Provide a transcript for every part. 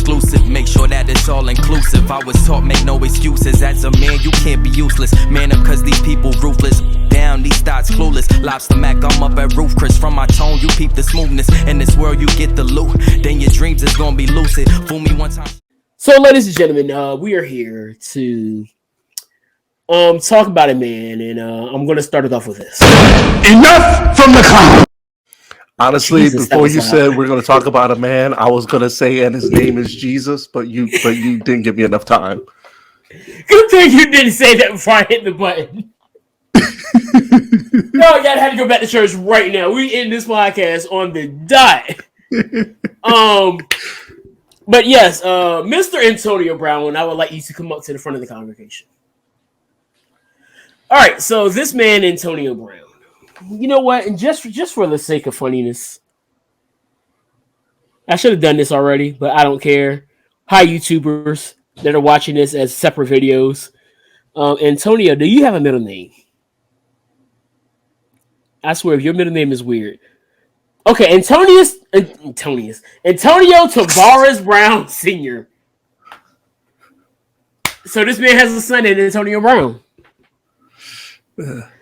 exclusive. Make sure that it's all inclusive. I was taught make no excuses. As a man, you can't be useless. Man up cause these people ruthless. Down, these thoughts clueless. Lobster Mac, I'm up at roof. Chris, from my tone, you peep the smoothness. In this world, you get the loot. Then your dreams is gonna be lucid. Fool me one time. So, ladies and gentlemen, we are here to talk about a man, and I'm going to start it off with this. Enough from the clown. Honestly, Jesus, before you said we're going to talk about a man, I was going to say, and his name is Jesus, but you didn't give me enough time. Good thing you didn't say that before I hit the button. No, I gotta have to go back to church right now. We end this podcast on the dot. But yes, Mr. Antonio Brown, I would like you to come up to the front of the congregation. All right, so this man, Antonio Brown. You know what? And just for the sake of funniness, I should have done this already, but I don't care. Hi, YouTubers that are watching this as separate videos. Antonio, do you have a middle name? I swear, if your middle name is weird. Okay, Antonio Tavares Brown Sr. So this man has a son named Antonio Brown.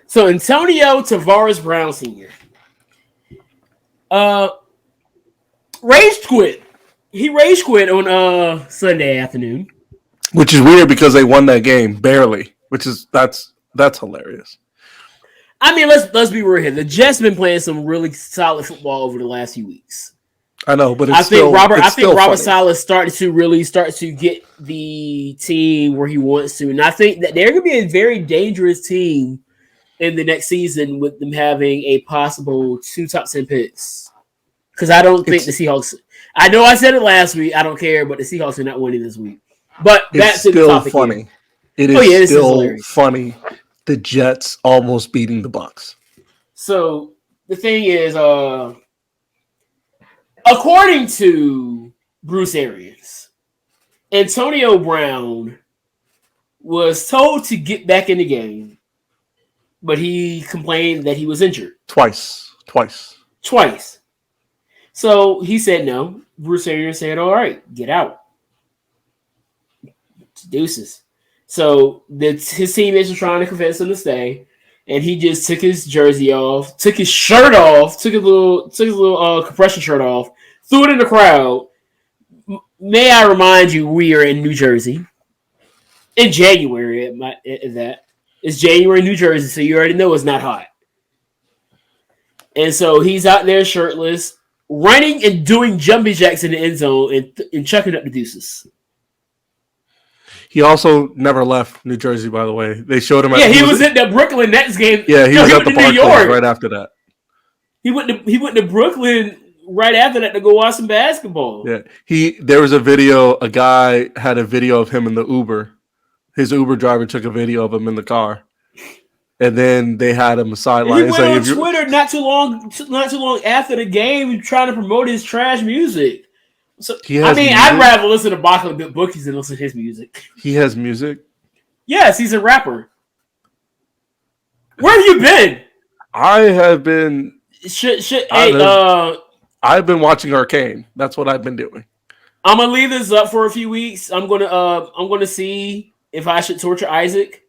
So Antonio Tavares Brown Sr. Rage quit. He rage quit on Sunday afternoon. Which is weird because they won that game barely. That's hilarious. I mean, let's be real here. The Jets been playing some really solid football over the last few weeks. I know, but I think Robert Saleh started to get the team where he wants to, and I think that they're going to be a very dangerous team in the next season with them having a possible 2 top 10 picks. Because I don't think the Seahawks. I know I said it last week. I don't care, but the Seahawks are not winning this week. But that's still funny. It is still funny. The Jets almost beating the Bucs. So the thing is, according to Bruce Arians, Antonio Brown was told to get back in the game, but he complained that he was injured. Twice. So he said no. Bruce Arians said, all right, get out. Deuces. So his teammates were trying to convince him to stay, and he just took his jersey off, took his shirt off, took his little compression shirt off, threw it in the crowd. May I remind you, we are in New Jersey in January. It's January, New Jersey, so you already know it's not hot. And so he's out there shirtless, running and doing jumping jacks in the end zone and chucking up the deuces. He also never left New Jersey, by the way. They showed him. He was at the Brooklyn Nets game. Yeah, he was at the Barclays right after that. He went to Brooklyn right after that to go watch some basketball. Yeah, there was a video. A guy had a video of him in the Uber. His Uber driver took a video of him in the car, and then they had him sideline. He went on Twitter not too long after the game, trying to promote his trash music. So I'd rather listen to Bacala Bookies than listen to his music. He has music? Yes, he's a rapper. Where have you been? I have been. I've been watching Arcane. That's what I've been doing. I'm gonna leave this up for a few weeks. I'm gonna see if I should torture Isaac.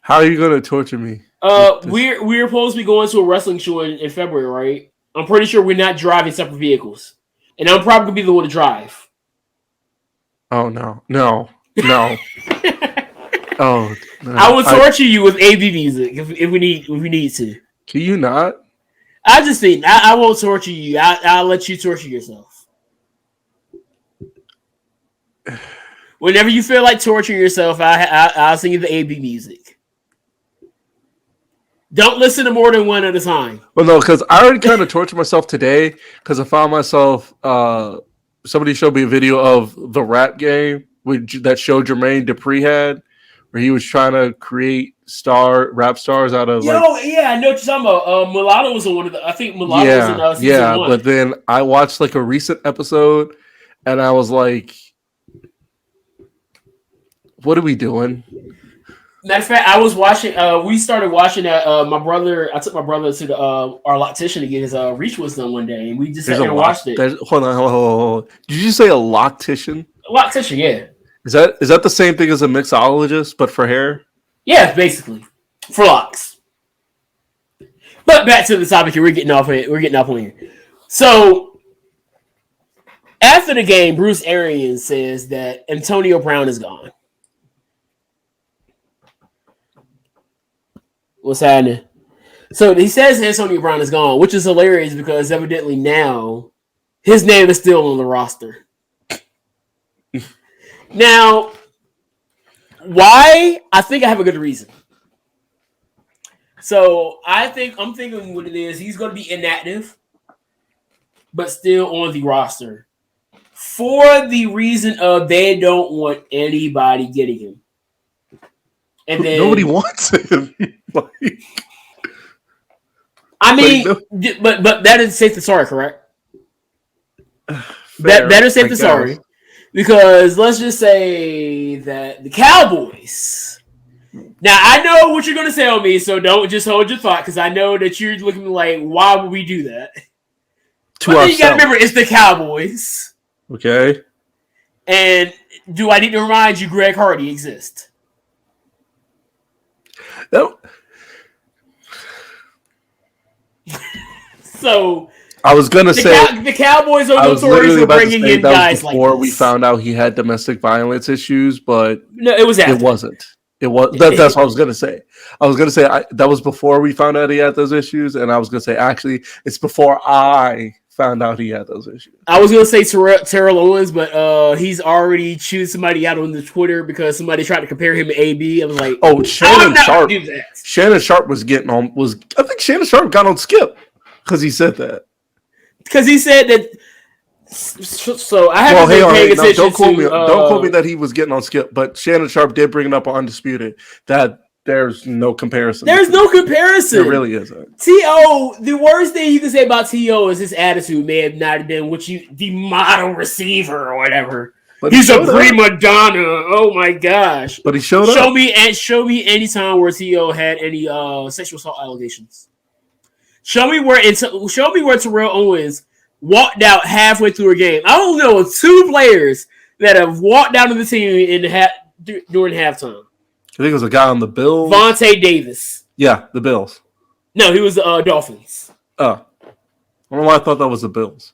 How are you gonna torture me? We're supposed to be going to a wrestling show in February, right? I'm pretty sure we're not driving separate vehicles. And I'm probably going to be the one to drive. Oh, no. Oh, no. I will torture you with AB music if we need to. Can you not? I just think I won't torture you. I'll let you torture yourself. Whenever you feel like torturing yourself, I'll sing you the AB music. Don't listen to more than one at a time. Well, no, because I already kind of tortured myself today because I found myself. Somebody showed me a video of the rap game that show Jermaine Dupri had, where he was trying to create rap stars out of. I know what you're talking about. Mulatto was one of the. I think Mulatto was in season 1. But then I watched like a recent episode, and I was like, "What are we doing?" Matter of fact, I was watching. We started watching that. I took my brother to our loctician to get his reach was done one day, and we just sat there and watched it. Hold on. Did you say a loctician? Loctician, yeah. Is that the same thing as a mixologist, but for hair? Yeah, basically. For locks. But back to the topic here. We're getting off on here. So, after the game, Bruce Arians says that Antonio Brown is gone. What's happening? So, he says Antonio Brown is gone, which is hilarious because evidently now his name is still on the roster. Now, why? I think I have a good reason. So I'm thinking what it is. He's going to be inactive, but still on the roster for the reason of they don't want anybody getting him. And then nobody wants him. I mean, but that is safe to sorry, correct? That is safe to sorry. Because let's just say that the Cowboys. Now, I know what you're going to say on me, so don't just hold your thought, because I know that you're looking like, why would we do that? But you got to remember, it's the Cowboys. Okay. And do I need to remind you Greg Hardy exists? No. So... I was gonna say the Cowboys are notorious for bringing in guys like this. Before we found out he had domestic violence issues, but no, it was after. It wasn't. It was. That's what I was gonna say. I was gonna say that was before we found out he had those issues, and I was gonna say actually it's before I found out he had those issues. I was gonna say Terrell Owens, but he's already chewed somebody out on the Twitter because somebody tried to compare him to AB. I was like, oh, Shannon Sharp. Shannon Sharp was getting on. I think Shannon Sharp got on Skip because he said that. Because he said that. So I haven't been paying attention don't quote me that he was getting on Skip, but Shannon Sharp did bring it up on Undisputed that there's no comparison. There's no comparison. There really isn't. T.O., the worst thing you can say about T.O. is his attitude may have not been the model receiver or whatever. But he's a prima donna. Oh my gosh! But he showed up. Show me any time where T.O. had any sexual assault allegations. Show me where Terrell Owens walked out halfway through a game. I don't know 2 players that have walked out of the team during halftime. I think it was a guy on the Bills. Vontae Davis. Yeah, the Bills. No, he was the Dolphins. Oh. I don't know why I thought that was the Bills.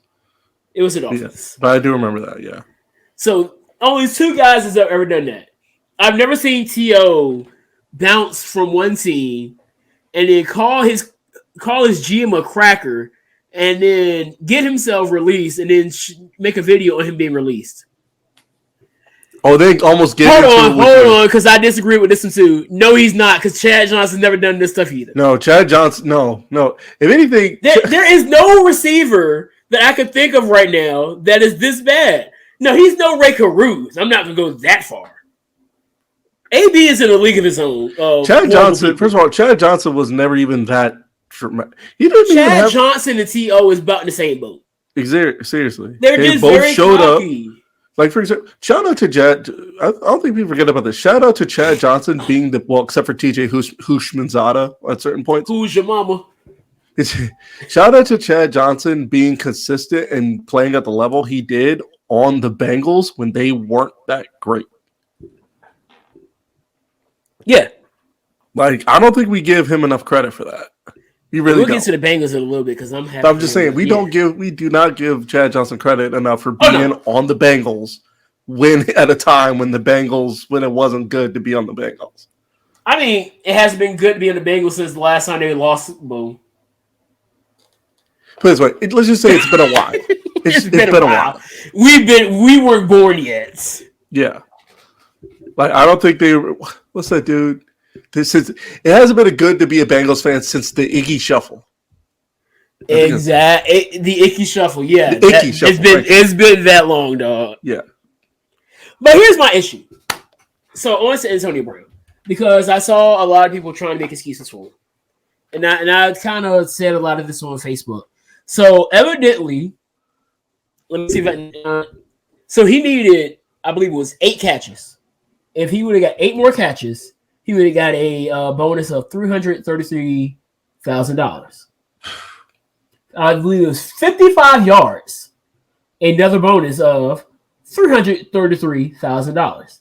It was the Dolphins. Yeah, but I do remember that, yeah. So, only 2 guys have ever done that. I've never seen T.O. bounce from one team and then call his GM a cracker and then get himself released and then make a video on him being released. Oh, they almost get Hold on, because I disagree with this one too. No, he's not, because Chad Johnson's never done this stuff either. No, Chad Johnson, no. If anything... There is no receiver that I could think of right now that is this bad. No, he's no Ray Caruth. I'm not going to go that far. AB is in a league of his own. Chad Johnson, first of all, Chad Johnson was never even that... Chad Johnson and T.O. is about in the same boat. Seriously. They just both showed cocky. Up. Like, for example, shout out to Chad. I don't think people forget about this. Shout out to Chad Johnson being except for TJ Hushmanzada at certain points. Who's your mama? Shout out to Chad Johnson being consistent and playing at the level he did on the Bengals when they weren't that great. Yeah. Like, I don't think we give him enough credit for that. We'll get to the Bengals in a little bit because I'm happy. I'm just saying we do not give Chad Johnson credit enough for being on the Bengals at a time when it wasn't good to be on the Bengals. I mean, it hasn't been good to be on the Bengals since the last time they lost Super Bowl. Put it this way, let's just say it's been a while. It's been a while. We weren't born yet. Yeah. Like, I don't think what's that dude? It hasn't been good to be a Bengals fan since the Iggy Shuffle. Exactly. The Icky Shuffle, yeah. Shuffle. It's been that long, dog. Yeah. But here's my issue. So on to Antonio Brown. Because I saw a lot of people trying to make excuses for him. And I kind of said a lot of this on Facebook. So evidently, let me see if I can. So he needed, I believe it was 8 catches. If he would have got 8 more catches, he would have got a bonus of $333,000. I believe it was 55 yards. Another bonus of $333,000.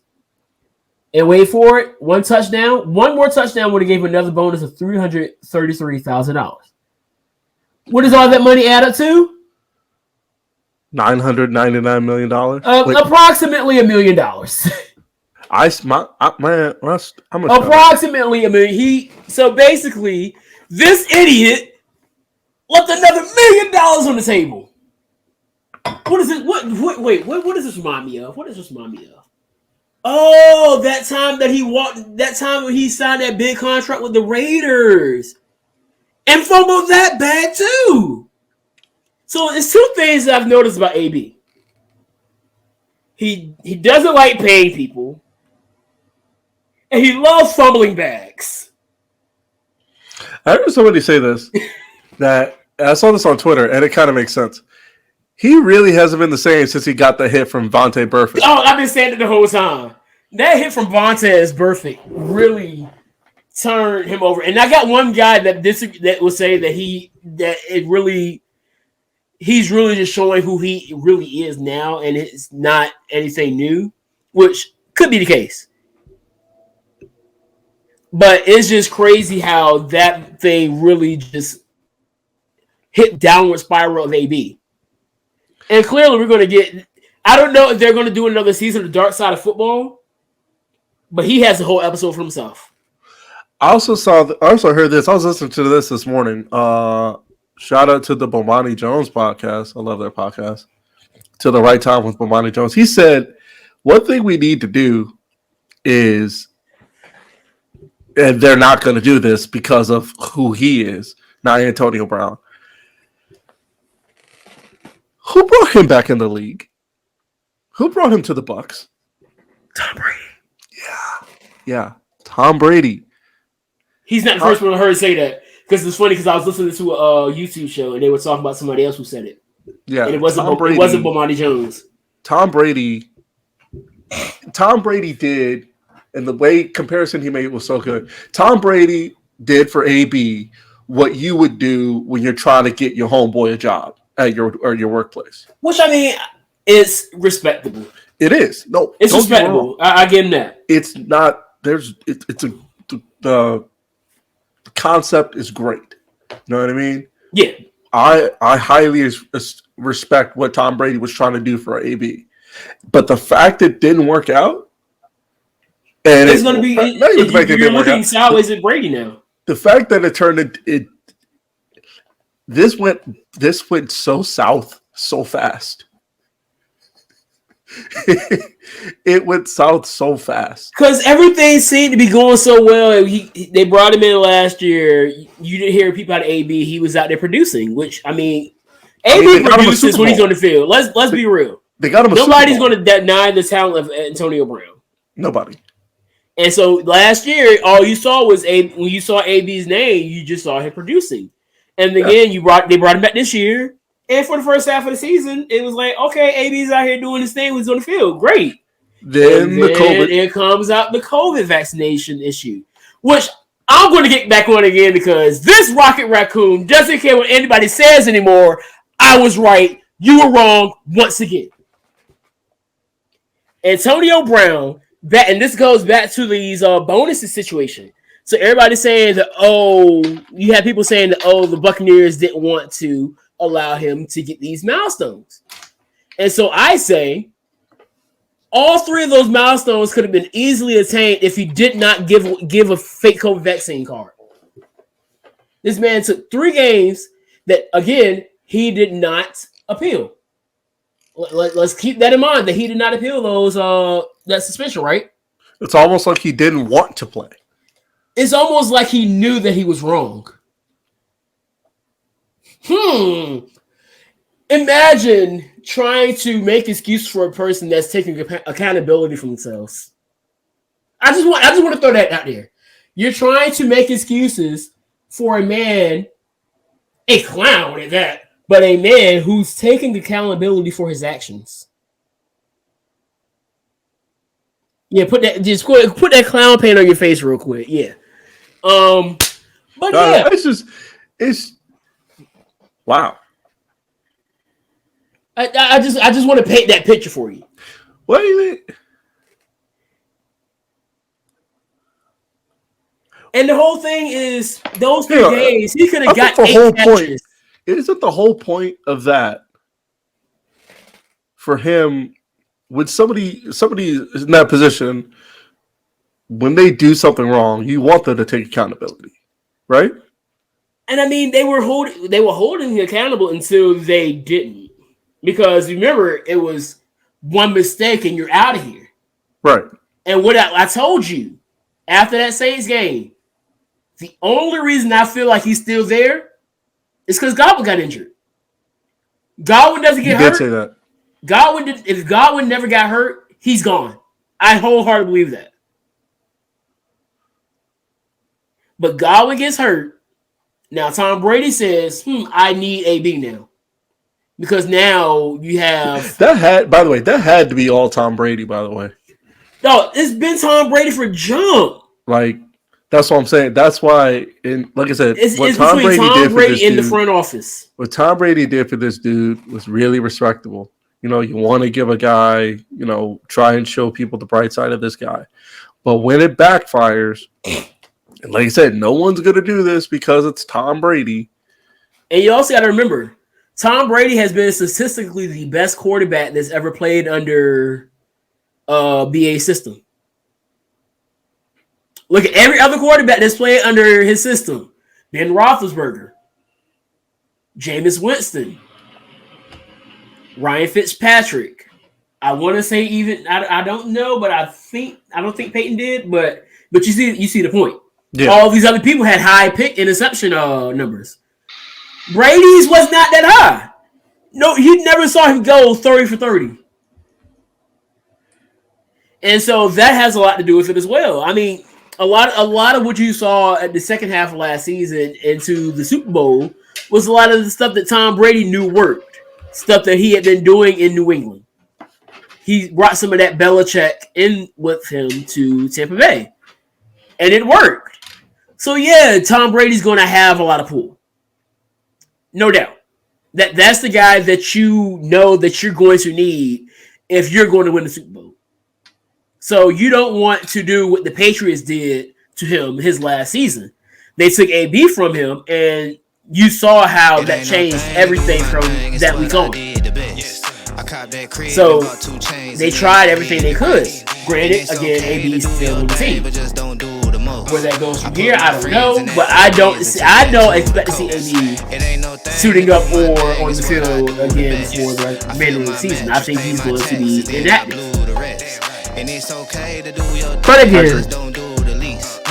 And wait for it, one more touchdown would have gave him another bonus of $333,000. What does all that money add up to? $999 million. Approximately $1 million. Approximately $1 million. So basically, this idiot left another $1 million on the table. What is it? What does this remind me of? Oh, that time when he signed that big contract with the Raiders. And fumbled that bad too. So it's two things that I've noticed about AB. He doesn't like paying people. And he loves fumbling bags. I heard somebody say this. That I saw this on Twitter, and it kind of makes sense. He really hasn't been the same since he got the hit from Vontae Burfict. Oh, I've been saying it the whole time. That hit from Vontae Burfict really turned him over. And I got one guy that will say that he's really just showing who he really is now, and it's not anything new, which could be the case. But it's just crazy how that thing really just hit downward spiral of AB. And clearly we're going to get, I don't know if they're going to do another season of Dark Side of Football, but he has the whole episode for himself. I also heard this. I was listening to this morning. Shout out to the Bomani Jones podcast. I love their podcast. To the Right Time with Bomani Jones. He said, one thing we need to do is, and they're not going to do this because of who he is, not Antonio Brown. Who brought him back in the league? Who brought him to the Bucs? Tom Brady. Yeah. Tom Brady. He's not the first one I heard say that. Because it's funny because I was listening to a YouTube show and they were talking about somebody else who said it. Yeah. And it wasn't Bomani Jones. Tom Brady did, and the way comparison he made was so good. Tom Brady did for AB what you would do when you're trying to get your homeboy a job at your workplace. Which, I mean, is respectable. It is. No, it's respectable. I give him that. It's not. The concept is great. You know what I mean? Yeah. I highly respect what Tom Brady was trying to do for AB, but the fact it didn't work out, and it's going to be. You're looking sideways at Brady now. The fact that it turned this went so south so fast. It went south so fast because everything seemed to be going so well. They brought him in last year. You didn't hear people out of AB. He was out there producing, which AB produces when he's on the field. Let's be real. They got him. Nobody's going to deny the talent of Antonio Brown. Nobody. And so last year, all you saw was when you saw AB's name, you just saw him producing. And again, they brought him back this year. And for the first half of the season, it was like, okay, AB's out here doing his thing. He's on the field. Great. Then it comes out the COVID vaccination issue, which I'm going to get back on again because this Rocket Raccoon doesn't care what anybody says anymore. I was right. You were wrong once again. Antonio Brown, and this goes back to these bonuses situation. So everybody's saying that, you have people saying that, the Buccaneers didn't want to allow him to get these milestones. And so I say all three of those milestones could have been easily attained if he did not give a fake COVID vaccine card. This man took 3 games that, again, he did not appeal. Let's keep that in mind, that he did not appeal those that suspension, right? It's almost like he didn't want to play. It's almost like he knew that he was wrong. Imagine trying to make excuses for a person that's taking accountability for themselves. I just want to throw that out there. You're trying to make excuses for a man, a clown at that, but a man who's taking accountability for his actions. Yeah, put that clown paint on your face real quick. Yeah. But yeah, it's wow. I just want to paint that picture for you. What do you mean? And the whole thing is those 3 days he could have got the 8 whole catches. Isn't the whole point of that for him when somebody in that position, when they do something wrong, you want them to take accountability, right? And I mean, they were holding him accountable until they didn't, because remember, it was one mistake and you're out of here, right? And what I told you after that Saints game, the only reason I feel like he's still there is because Godwin got injured. Godwin doesn't get hurt. You did say that. If Godwin never got hurt, he's gone. I wholeheartedly believe that. But Godwin gets hurt. Now Tom Brady says, I need AB now. Because now you have that had to be all Tom Brady, by the way. No, it's been Tom Brady for jump. Like, that's what I'm saying. That's why, like I said, what Tom Brady did for this dude, in the front office. What Tom Brady did for this dude was really respectable. You know, you want to give a guy, you know, try and show people the bright side of this guy. But when it backfires, and like I said, no one's going to do this because it's Tom Brady. And you also got to remember, Tom Brady has been statistically the best quarterback that's ever played under BA system. Look at every other quarterback that's played under his system. Ben Roethlisberger, Jameis Winston, Ryan Fitzpatrick. I want to say even I don't know, but I don't think Peyton did, but you see the point. Yeah. All these other people had high pick interception numbers. Brady's was not that high. No, you never saw him go 30 for 30. And so that has a lot to do with it as well. I mean, a lot of what you saw at the second half of last season into the Super Bowl was a lot of the stuff that Tom Brady knew worked. Stuff that he had been doing in New England. He brought some of that Belichick in with him to Tampa Bay. And it worked. So yeah, Tom Brady's going to have a lot of pull. No doubt. That's the guy that you know that you're going to need if you're going to win the Super Bowl. So you don't want to do what the Patriots did to him his last season. They took AB from him, and you saw how that changed everything from that week on. So they tried everything they could. Granted, again, AB is still on the team. Where that goes from here, I don't know, but I don't expect to see AB suiting up or on the field again for the remainder of the season. I think he's going to be inactive. But again,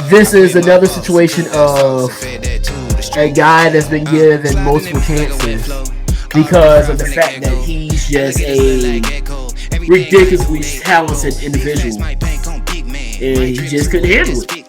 this is another situation of a guy that's been given multiple chances because of the fact that he's just a ridiculously talented individual, and he just couldn't handle it.